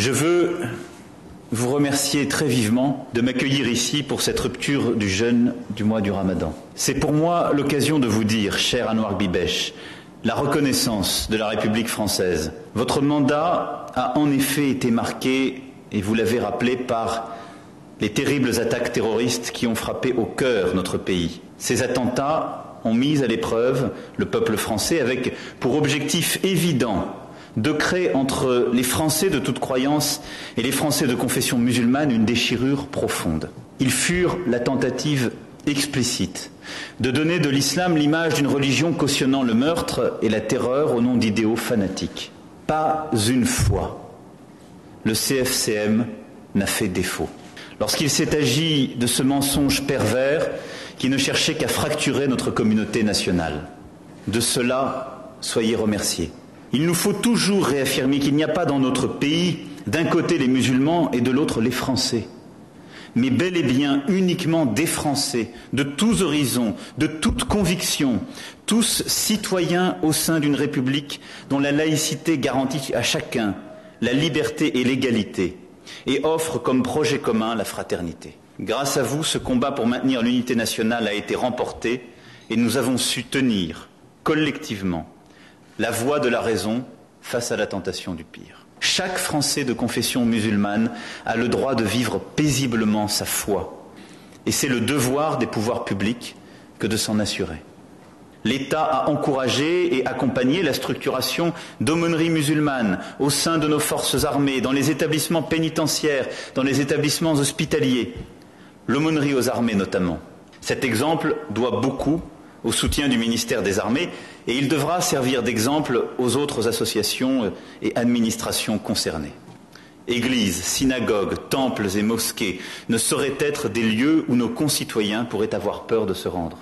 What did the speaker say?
Je veux vous remercier très vivement de m'accueillir ici pour cette rupture du jeûne du mois du Ramadan. C'est pour moi l'occasion de vous dire, cher Anouar Bibeche, la reconnaissance de la République française. Votre mandat a en effet été marqué, et vous l'avez rappelé, par les terribles attaques terroristes qui ont frappé au cœur notre pays. Ces attentats ont mis à l'épreuve le peuple français avec pour objectif évident de créer entre les Français de toute croyance et les Français de confession musulmane une déchirure profonde. Ils furent la tentative explicite de donner de l'islam l'image d'une religion cautionnant le meurtre et la terreur au nom d'idéaux fanatiques. Pas une fois, le CFCM n'a fait défaut. Lorsqu'il s'est agi de ce mensonge pervers qui ne cherchait qu'à fracturer notre communauté nationale. De cela, soyez remerciés. Il nous faut toujours réaffirmer qu'il n'y a pas dans notre pays, d'un côté les musulmans et de l'autre les Français, mais bel et bien uniquement des Français, de tous horizons, de toutes convictions, tous citoyens au sein d'une République dont la laïcité garantit à chacun la liberté et l'égalité et offre comme projet commun la fraternité. Grâce à vous, ce combat pour maintenir l'unité nationale a été remporté et nous avons su tenir collectivement la voie de la raison face à la tentation du pire. Chaque Français de confession musulmane a le droit de vivre paisiblement sa foi. Et c'est le devoir des pouvoirs publics que de s'en assurer. L'État a encouragé et accompagné la structuration d'aumôneries musulmanes au sein de nos forces armées, dans les établissements pénitentiaires, dans les établissements hospitaliers. L'aumônerie aux armées notamment. Cet exemple doit beaucoup au soutien du ministère des Armées et il devra servir d'exemple aux autres associations et administrations concernées. Églises, synagogues, temples et mosquées ne sauraient être des lieux où nos concitoyens pourraient avoir peur de se rendre.